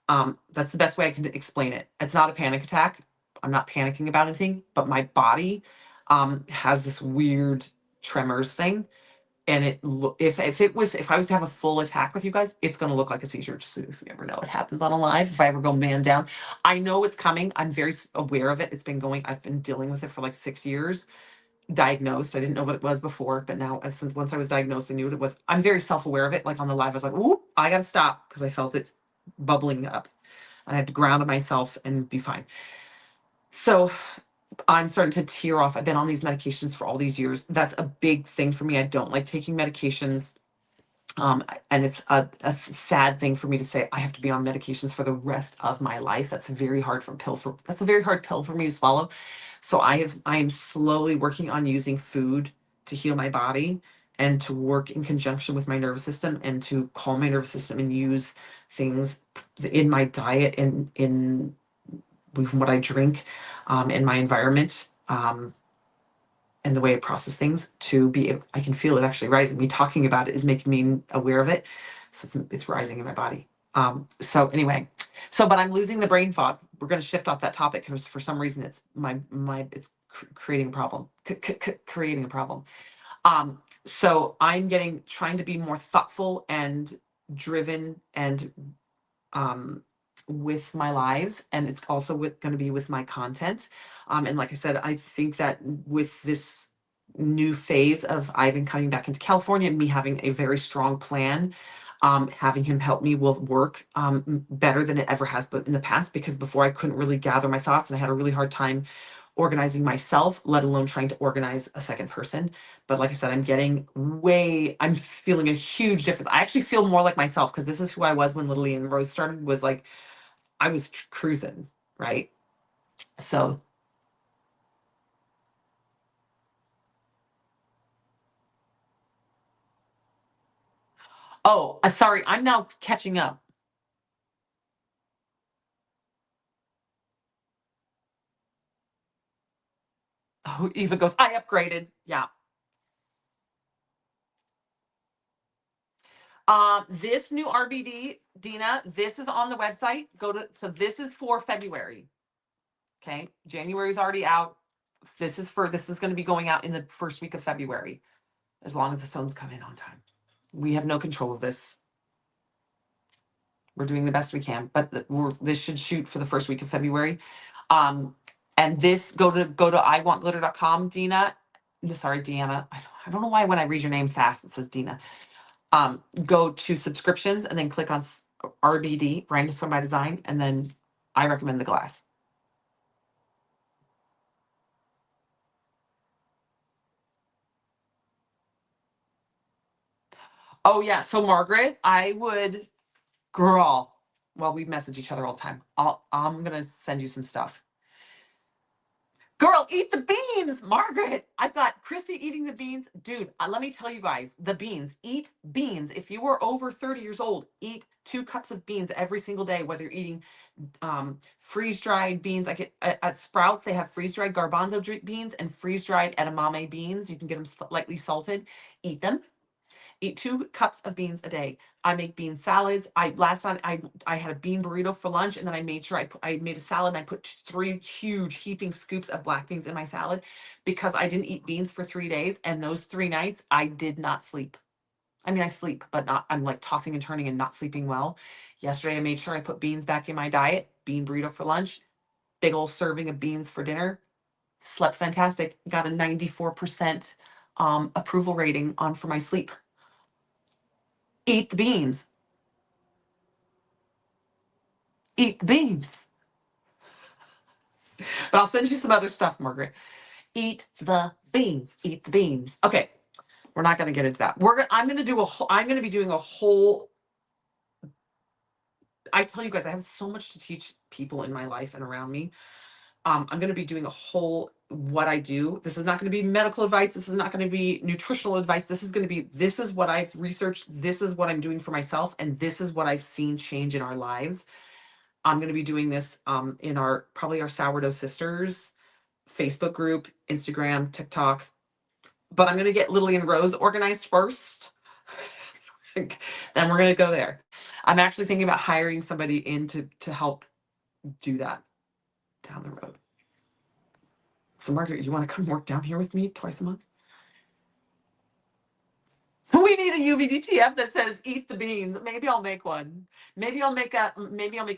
That's the best way I can explain it. It's not a panic attack. I'm not panicking about anything, but my body has this weird tremors thing, and if I was to have a full attack with you guys, it's going to look like a seizure. Just so if you ever know what happens on a live, if I ever go man down, I know it's coming. I'm very aware of it. I've been dealing with it for like 6 years. Diagnosed. I didn't know what it was before, but now since once I was diagnosed, I knew what it was. I'm very self-aware of it. Like on the live, I was like, "Ooh, I got to stop," because I felt it bubbling up. I had to ground myself and be fine. So I'm starting to tear off. I've been on these medications for all these years. That's a big thing for me. I don't like taking medications. And it's a sad thing for me to say I have to be on medications for the rest of my life. That's a very hard pill for me to swallow. So I am slowly working on using food to heal my body and to work in conjunction with my nervous system and to calm my nervous system and use things in my diet and in what I drink, in my environment. And the way I process things to be able, I can feel it actually rising. Me talking about it is making me aware of it. So it's rising in my body. So anyway, but I'm losing the brain fog. We're going to shift off that topic because for some reason it's it's creating a problem, creating a problem. So I'm trying to be more thoughtful and driven and with my lives, and it's also going to be with my content. And like I said, I think that with this new phase of Ivan coming back into California and me having a very strong plan, having him help me will work better than it ever has but in the past, because before I couldn't really gather my thoughts and I had a really hard time organizing myself, let alone trying to organize a second person. But like I said, I'm feeling a huge difference. I actually feel more like myself, because this is who I was when Lily and Rose started, was like, I was cruising, right? So, oh, sorry, I'm now catching up. Oh, Eva goes, I upgraded. Yeah. This new RBD, Dina, this is on the website. So this is for February. Okay. January's already out. This is going to be going out in the first week of February, as long as the stones come in on time. We have no control of this. We're doing the best we can, but this should shoot for the first week of February. And this, go to iwantglitter.com, Dina. No, sorry, Deanna. I don't know why when I read your name fast, it says Dina. Go to subscriptions and then click on RBD, Rhinestone by Design, and then I recommend the glass. Oh yeah. So Margaret, girl, well, we message each other all the time. I'm gonna send you some stuff. Girl, eat the beans, Margaret. I've got Christy eating the beans. Dude, let me tell you guys, the beans. Eat beans. If you are over 30 years old, eat 2 cups of beans every single day, whether you're eating freeze-dried beans. Like at Sprouts, they have freeze-dried garbanzo beans and freeze-dried edamame beans. You can get them lightly salted. Eat them. Eat 2 cups of beans a day. I make bean salads. Last night I had a bean burrito for lunch, and then I made sure I made a salad and I put 3 huge heaping scoops of black beans in my salad, because I didn't eat beans for 3 days, and those 3 nights I did not sleep. I mean, I sleep, but not. I'm like tossing and turning and not sleeping well. Yesterday I made sure I put beans back in my diet. Bean burrito for lunch. Big old serving of beans for dinner. Slept fantastic. Got a 94% approval rating on for my sleep. Eat the beans. Eat the beans. But I'll send you some other stuff, Margaret. Eat the beans. Eat the beans. Okay, we're not going to get into that. I'm going to do a whole. I'm going to be doing a whole. I tell you guys, I have so much to teach people in my life and around me. I'm going to be doing a whole what I do. This is not going to be medical advice. This is not going to be nutritional advice. This is what I've researched. This is what I'm doing for myself. And this is what I've seen change in our lives. I'm going to be doing this in probably our Sourdough Sisters Facebook group, Instagram, TikTok. But I'm going to get Lily and Rose organized first. Then we're going to go there. I'm actually thinking about hiring somebody in to help do that down the road. So Margaret, you want to come work down here with me twice a month? We need a UVDTF that says "Eat the beans." Maybe I'll make one. Maybe I'll make a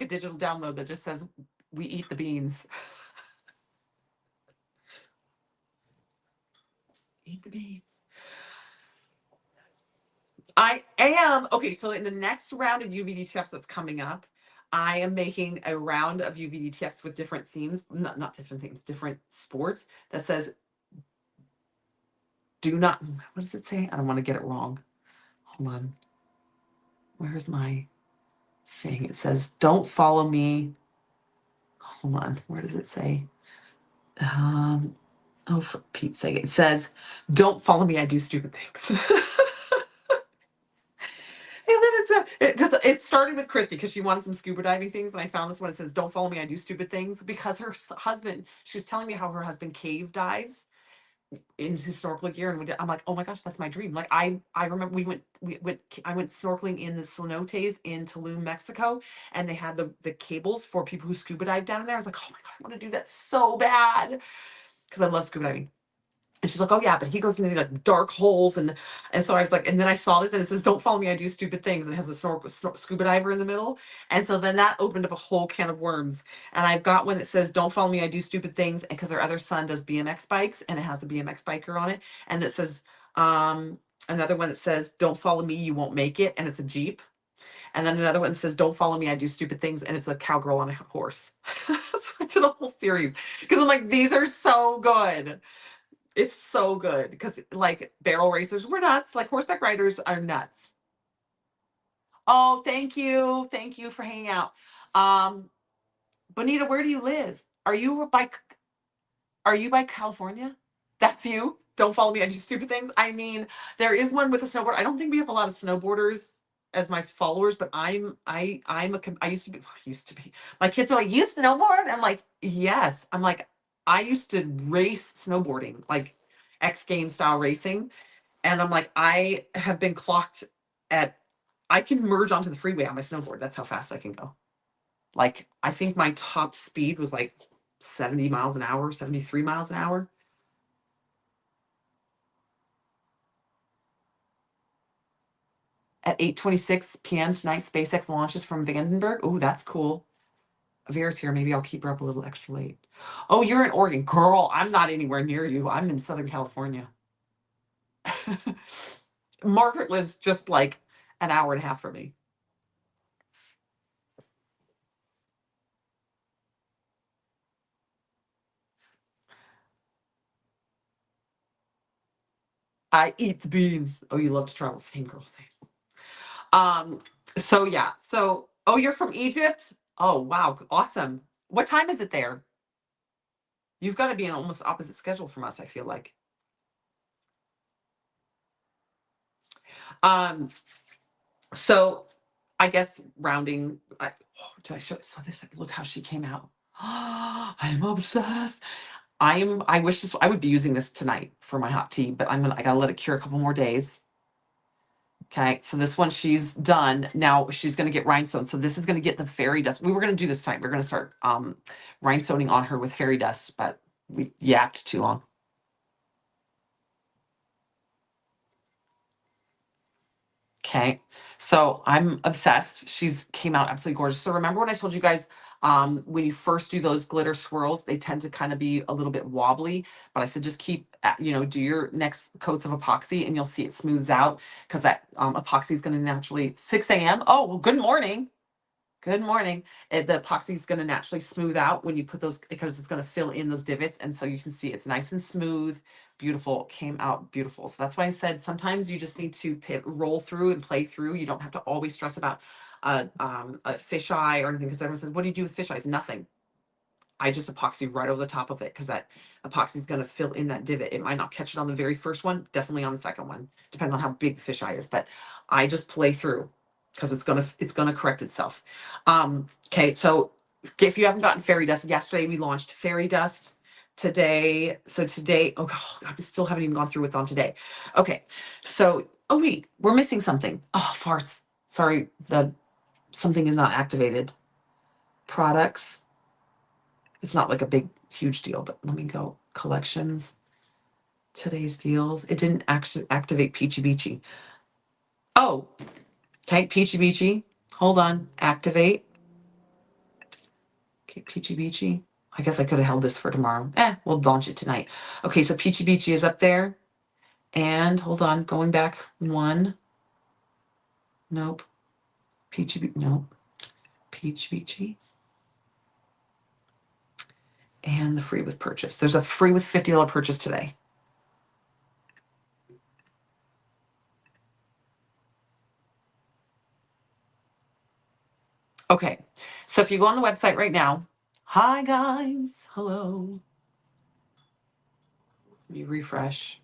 digital download that just says "We eat the beans." Eat the beans. I am okay. So in the next round of UVDTFs that's coming up, I am making a round of UVDTFs with different themes, not different themes, different sports, that says "Do not." What does it say? I don't want to get it wrong. Hold on. Where's my thing? It says, "Don't follow me." Hold on. Where does it say? Oh, for Pete's sake! It says, "Don't follow me. I do stupid things." And then because it started with Christy because she wanted some scuba diving things, and I found this one. It says, "Don't follow me. I do stupid things," because her husband. She was telling me how her husband cave dives, into snorkeling gear, and I'm like, oh my gosh, that's my dream. Like I remember I went snorkeling in the cenotes in Tulum, Mexico, and they had the cables for people who scuba dive down in there. I was like, oh my god, I want to do that so bad because I love scuba diving. And she's like, oh yeah, but he goes into these like dark holes, and so I was like, and then I saw this, and it says, "Don't follow me, I do stupid things," and it has a scuba diver in the middle, and so then that opened up a whole can of worms. And I've got one that says, "Don't follow me, I do stupid things," because her other son does BMX bikes, and it has a BMX biker on it, and it says, another one that says, "Don't follow me, you won't make it," and it's a Jeep, and then another one that says, "Don't follow me, I do stupid things," and it's a cowgirl on a horse. So I did a whole series because I'm like, these are so good. It's so good because like barrel racers, we're nuts. Like horseback riders are nuts. Oh, thank you. Thank you for hanging out. Um, Bonita, where do you live? Are you by California? That's you. Don't follow me. I do stupid things. I mean, there is one with a snowboard. I don't think we have a lot of snowboarders as my followers, but I used to be. My kids are like, "You snowboard?" I'm like, "Yes." I'm like, I used to race snowboarding, like X Games style racing. And I'm like, I have been clocked at, I can merge onto the freeway on my snowboard. That's how fast I can go. Like, I think my top speed was like 70 miles an hour, 73 miles an hour. At 8:26 p.m. tonight, SpaceX launches from Vandenberg. Oh, that's cool. Vera's here. Maybe I'll keep her up a little extra late. Oh, you're in Oregon. Girl, I'm not anywhere near you. I'm in Southern California. Margaret lives just like an hour and a half from me. I eat the beans. Oh, you love to travel. Same girl, same. Um, so yeah. So, oh, you're from Egypt? Oh, wow. Awesome. What time is it there? You've got to be in almost opposite schedule from us, I feel like. Um, so I guess rounding, did I show, so this, look how she came out. I'm obsessed. I wish this, I would be using this tonight for my hot tea, but I gotta let it cure a couple more days. Okay, so this one she's done. Now she's gonna get rhinestone. So this is gonna get the fairy dust. We were gonna do this tonight. We're gonna start rhinestoning on her with fairy dust, but we yapped too long. Okay, so I'm obsessed. She's came out absolutely gorgeous. So remember when I told you guys, when you first do those glitter swirls, they tend to kind of be a little bit wobbly. But I said just keep, do your next coats of epoxy, and you'll see it smooths out because that epoxy is going to naturally 6 a.m. Oh, well, good morning. Good morning. The epoxy is going to naturally smooth out when you put those because it's going to fill in those divots. And so you can see it's nice and smooth, beautiful, came out beautiful. So that's why I said sometimes you just need to roll through and play through. You don't have to always stress about a fisheye or anything because everyone says, what do you do with fish eyes? Nothing. I just epoxy right over the top of it because that epoxy is going to fill in that divot. It might not catch it on the very first one, definitely on the second one. Depends on how big the fisheye is, but I just play through because it's gonna correct itself. Okay, so if you haven't gotten fairy dust, yesterday we launched fairy dust. Today, so today, oh God, I still haven't even gone through what's on today. Okay, so oh wait, we're missing something. Oh farts. Sorry, the something is not activated. Products. It's not like a big, huge deal, but let me go. Collections, today's deals. It didn't actually activate Peachy Beachy. Oh, okay, Peachy Beachy. Hold on, activate. Okay, Peachy Beachy. I guess I could have held this for tomorrow. We'll launch it tonight. Okay, so Peachy Beachy is up there. And hold on, going back one. Nope. Nope. Peachy Beachy. And the free with purchase. There's a free with $50 purchase today. Okay, so if you go on the website right now, hi guys, hello. Let me refresh.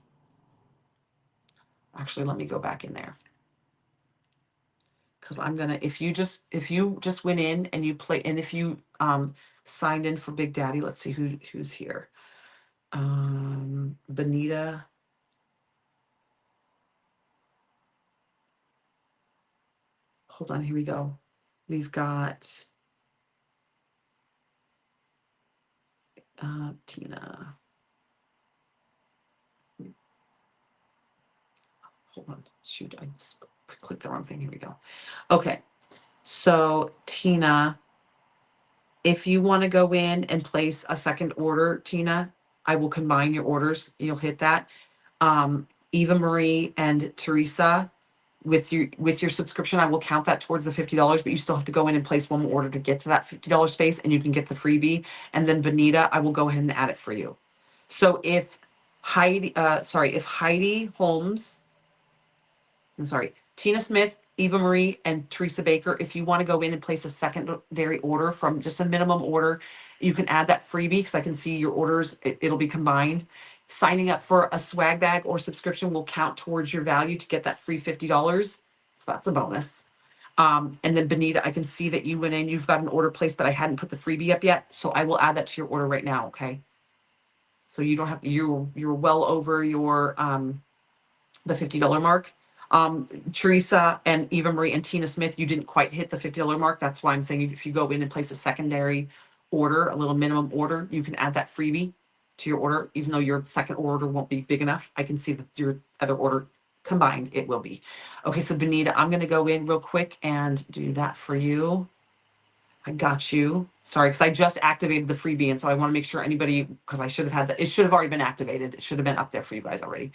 Actually, let me go back in there because I'm gonna. If you just went in and you play, and if you signed in for Big Daddy, let's see who's here. Benita. Hold on, here we go. We've got Tina. Hold on. Shoot, I clicked the wrong thing. Here we go. Okay. So Tina, if you want to go in and place a second order, Tina, I will combine your orders. You'll hit that. Eva Marie and Teresa, with your subscription, I will count that towards the $50, but you still have to go in and place one more order to get to that $50 space, and you can get the freebie. And then Benita, I will go ahead and add it for you. So if Heidi Holmes, I'm sorry, Tina Smith, Eva Marie, and Teresa Baker, if you want to go in and place a secondary order from just a minimum order, you can add that freebie because I can see your orders, it'll be combined. Signing up for a swag bag or subscription will count towards your value to get that free $50. So that's a bonus. And then Benita, I can see that you went in, you've got an order placed, but I hadn't put the freebie up yet. So I will add that to your order right now, okay? So you don't have, you're well over your the $50 mark. Teresa and Eva Marie and Tina Smith, you didn't quite hit the $50 mark. That's why I'm saying if you go in and place a secondary order, a little minimum order, you can add that freebie to your order, even though your second order won't be big enough. I can see that your other order combined, it will be. Okay, so Benita, I'm going to go in real quick and do that for you. I got you. Sorry, because I just activated the freebie, and so I want to make sure anybody, because I should have had that. It should have already been activated. It should have been up there for you guys already.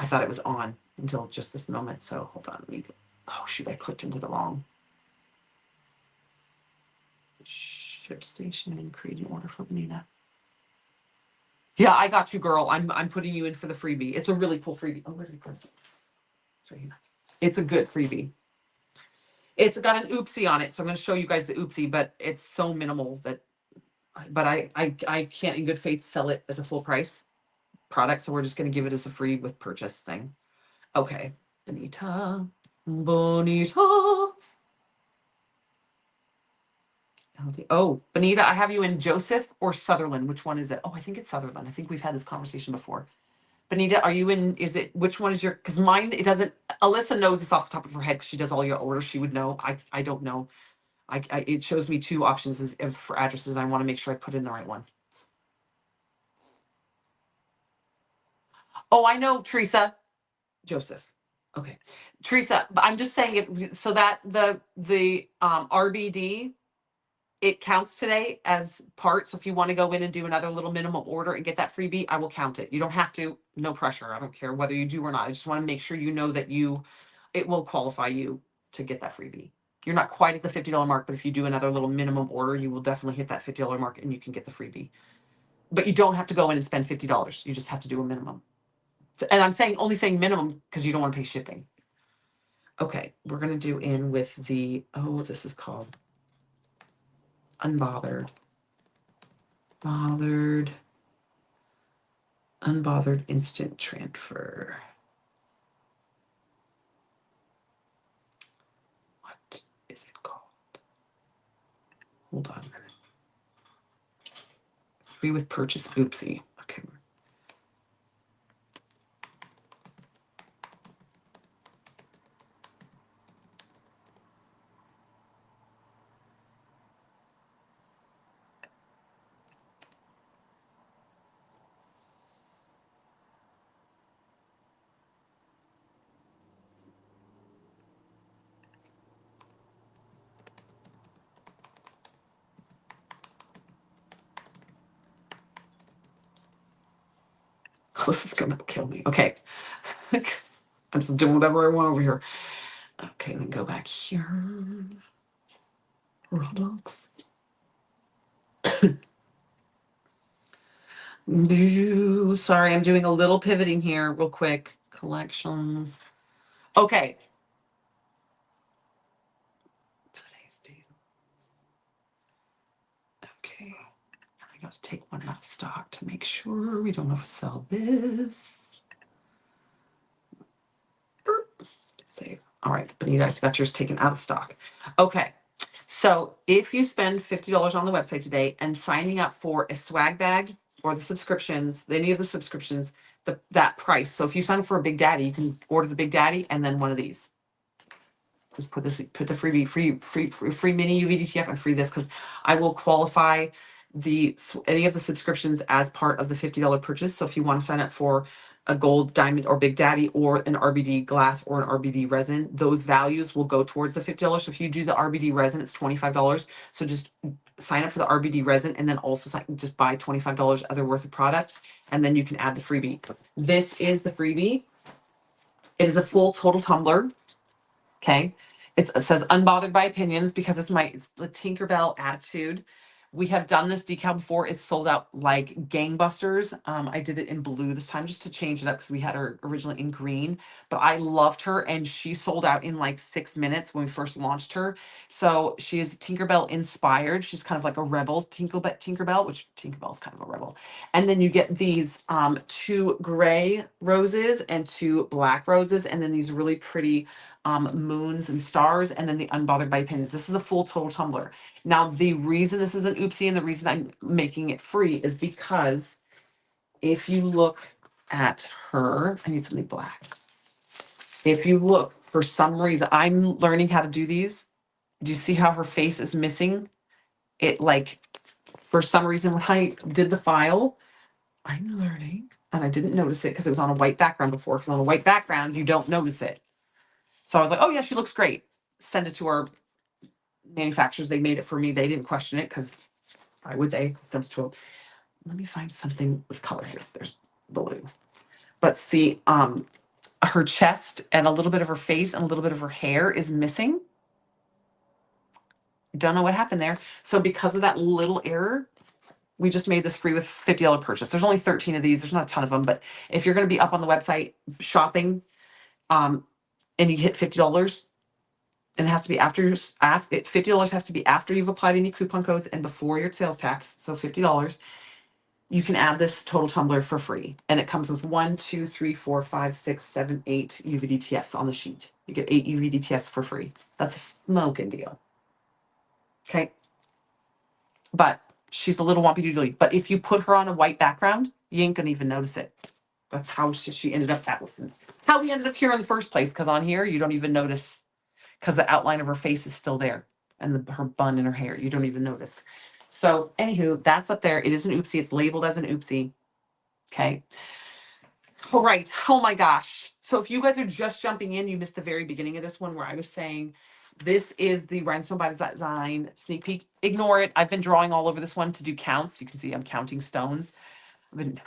I thought it was on until just this moment. So hold on. Let me. Oh shoot! I clicked into the wrong. Ship station and create an order for Benita. Yeah, I got you, girl. I'm putting you in for the freebie. It's a really cool freebie. Oh, where did it go? It's right here. It's a good freebie. It's got an oopsie on it, so I'm going to show you guys the oopsie, but it's so minimal that. But I can't in good faith sell it as a full price product, so we're just going to give it as a free with purchase thing. Okay, Bonita. Oh, Benita, I have you in Joseph or Sutherland. Which one is it? Oh, I think it's Sutherland. I think we've had this conversation before. Benita, are you in? Is it which one is your? Because mine, it doesn't. Alyssa knows this off the top of her head because she does all your orders. She would know. I don't know. It shows me two options for addresses, and I want to make sure I put in the right one. Oh, I know, Teresa. Joseph. Okay, Teresa. But I'm just saying it so that the RBD, it counts today as part. So if you want to go in and do another little minimum order and get that freebie, I will count it. You don't have to. No pressure. I don't care whether you do or not. I just want to make sure you know that it will qualify you to get that freebie. You're not quite at the $50 mark, but if you do another little minimum order, you will definitely hit that $50 mark and you can get the freebie. But you don't have to go in and spend $50. You just have to do a minimum. And I'm only saying minimum because you don't want to pay shipping. Okay, we're gonna do in with the, oh, this is called unbothered. Unbothered instant transfer. What is it called? Hold on a minute. Free with purchase. Oopsie. Okay. This is gonna kill me. Okay. I'm just doing whatever I want over here. Okay, then go back here. Products. Sorry, I'm doing a little pivoting here real quick. Collections. Okay. Today's deal. Okay. I got to take one out of stock to make sure we don't oversell this. Save. All right, Benita, I got yours taken out of stock. Okay. So if you spend $50 on the website today and signing up for a swag bag or the subscriptions, any of the subscriptions, that price. So if you sign up for a Big Daddy, you can order the Big Daddy and then one of these. Just put the free mini UVDTF and free this, because I will qualify any of the subscriptions as part of the $50 purchase. So if you want to sign up for a gold, diamond, or Big Daddy, or an RBD glass or an RBD resin, those values will go towards the $50. So if you do the RBD resin, it's $25. So just sign up for the RBD resin and then also just buy $25 other worth of product, and then you can add the freebie. This is the freebie. It is a full total tumbler. Okay. It says unbothered by opinions because it's the Tinkerbell attitude. We have done this decal before. It's sold out like gangbusters. I did it in blue this time just to change it up because we had her originally in green, but I loved her and she sold out in like 6 minutes when we first launched her. So she is Tinkerbell inspired. She's kind of like a rebel Tinkerbell, which Tinkerbell is kind of a rebel. And then you get these 2 gray roses and 2 black roses, and then these really pretty moons and stars, and then the unbothered by opinions. This is a full total tumbler. Now, the reason this is an oopsie and the reason I'm making it free is because if you look at her, I need something black. If you look, for some reason, I'm learning how to do these. Do you see how her face is missing? It like, for some reason, when I did the file, I'm learning, and I didn't notice it because it was on a white background before, because on a white background, you don't notice it. So I was like, oh yeah, she looks great. Send it to our manufacturers. They made it for me. They didn't question it because why would they? Sent it to them. Let me find something with color here. There's blue. But see, her chest and a little bit of her face and a little bit of her hair is missing. Don't know what happened there. So because of that little error, we just made this free with $50 purchase. There's only 13 of these. There's not a ton of them, but if you're going to be up on the website shopping, and you hit $50, and it has to be $50 has to be after you've applied any coupon codes and before your sales tax. So $50, you can add this total tumbler for free. And it comes with 1, 2, 3, 4, 5, 6, 7, 8 UVDTFs on the sheet. You get 8 UVDTFs for free. That's a smoking deal. Okay. But she's a little wumpy doodly. But if you put her on a white background, you ain't gonna even notice it. That's how she ended up how we ended up here in the first place. Because on here, you don't even notice, because the outline of her face is still there, and her bun in her hair. You don't even notice. So, anywho, that's up there. It is an oopsie. It's labeled as an oopsie. Okay. All right. Oh my gosh. So if you guys are just jumping in, you missed the very beginning of this one where I was saying this is the Rhinestone by Design sneak peek. Ignore it. I've been drawing all over this one to do counts. You can see I'm counting stones. I've been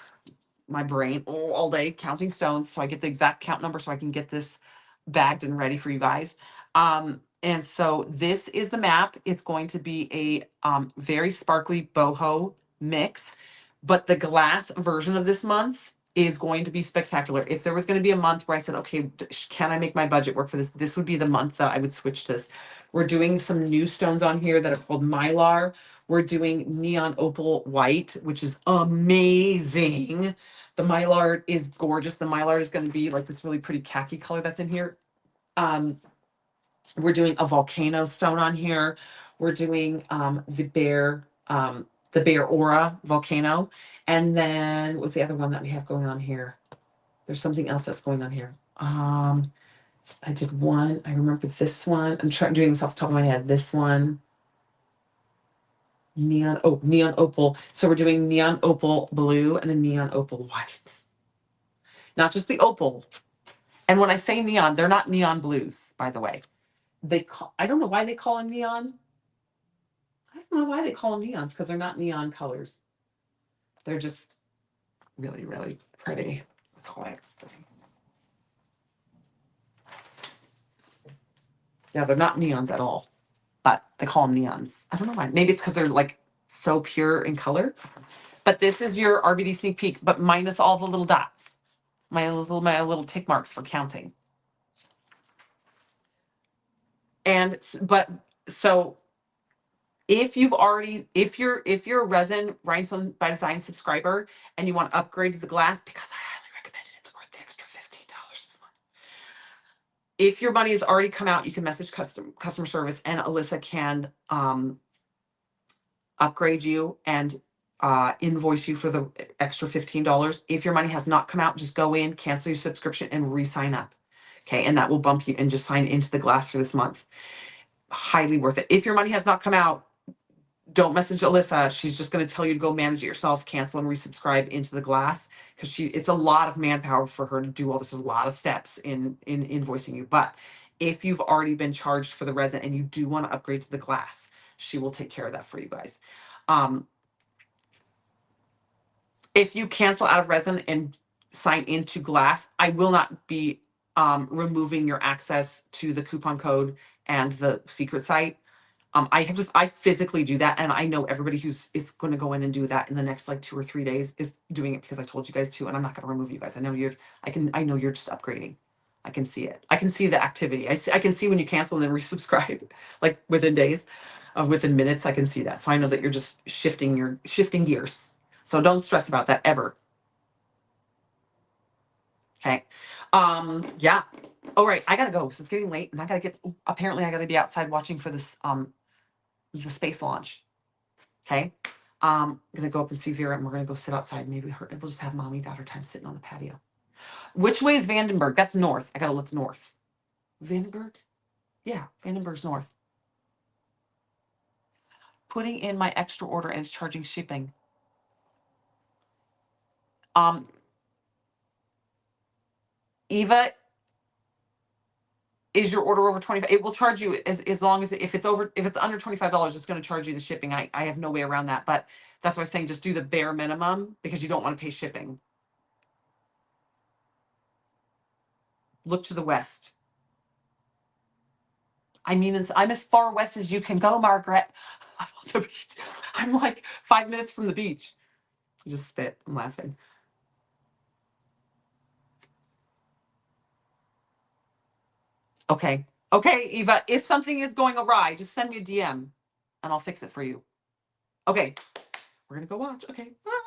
my brain all day counting stones, so I get the exact count number so I can get this bagged and ready for you guys. And so this is the map. It's going to be a very sparkly boho mix, but the glass version of this month is going to be spectacular. If there was going to be a month where I said, okay, can I make my budget work for this? This would be the month that I would switch this. We're doing some new stones on here that are called Mylar. We're doing neon opal white, which is amazing. The Mylar is gorgeous. The Mylar is going to be like this really pretty khaki color that's in here. We're doing a volcano stone on here. We're doing the bear aura volcano. And then what's the other one that we have going on here? There's something else that's going on here. I did one. I remember this one. I'm doing this off the top of my head. This one. Neon opal. So we're doing neon opal blue and a neon opal white. Not just the opal. And when I say neon, they're not neon blues, by the way. I don't know why they call them neon. I don't know why they call them neons, because they're not neon colors. They're just really, really pretty. That's all I have to say. Yeah, they're not neons at all, but they call them neons. I don't know why. Maybe it's because they're like so pure in color. But this is your RBD sneak peek, but minus all the little dots. My little tick marks for counting. And but so if you're a resin Rhinestone by Design subscriber and you want to upgrade to the glass, because I highly recommend it, it's worth the extra $15 this month. If your money has already come out, you can message customer service and Alyssa can upgrade you and invoice you for the extra $15. If your money has not come out, just go in, cancel your subscription, and re-sign up. Okay, and that will bump you and just sign into the glass for this month. Highly worth it. If your money has not come out, don't message Alyssa. She's just going to tell you to go manage it yourself, cancel and resubscribe into the glass, because it's a lot of manpower for her to do all this. There's a lot of steps in invoicing you. But if you've already been charged for the resin and you do want to upgrade to the glass, she will take care of that for you guys. If you cancel out of resin and sign into glass, I will not be removing your access to the coupon code and the secret site. I physically do that, and I know everybody who's is going to go in and do that in the next like 2 or 3 days is doing it because I told you guys to, and I'm not going to remove you guys. I know you're just upgrading. I can see it. I can see the activity. I can see when you cancel and then resubscribe, like within days, within minutes. I can see that. So I know that you're just shifting gears. So don't stress about that ever. Okay. Yeah. All right. I gotta go. So it's getting late, and apparently I gotta be outside watching for this the space launch. Okay. I'm gonna go up and see Vera, and we're gonna go sit outside. Maybe we'll just have mommy daughter time sitting on the patio. Which way is Vandenberg? That's north. I gotta look north. Vandenberg? Yeah, Vandenberg's north. Putting in my extra order and it's charging shipping. Eva, is your order over 25? It will charge you as long as if it's under $25, it's going to charge you the shipping. I have no way around that, but that's why I was saying just do the bare minimum because you don't want to pay shipping. Look to the west. I mean, I'm as far west as you can go, Margaret. I'm on the beach. I'm like 5 minutes from the beach. I just spit. I'm laughing. Okay. Okay, Eva, if something is going awry, just send me a DM and I'll fix it for you. Okay. We're going to go watch. Okay. Bye.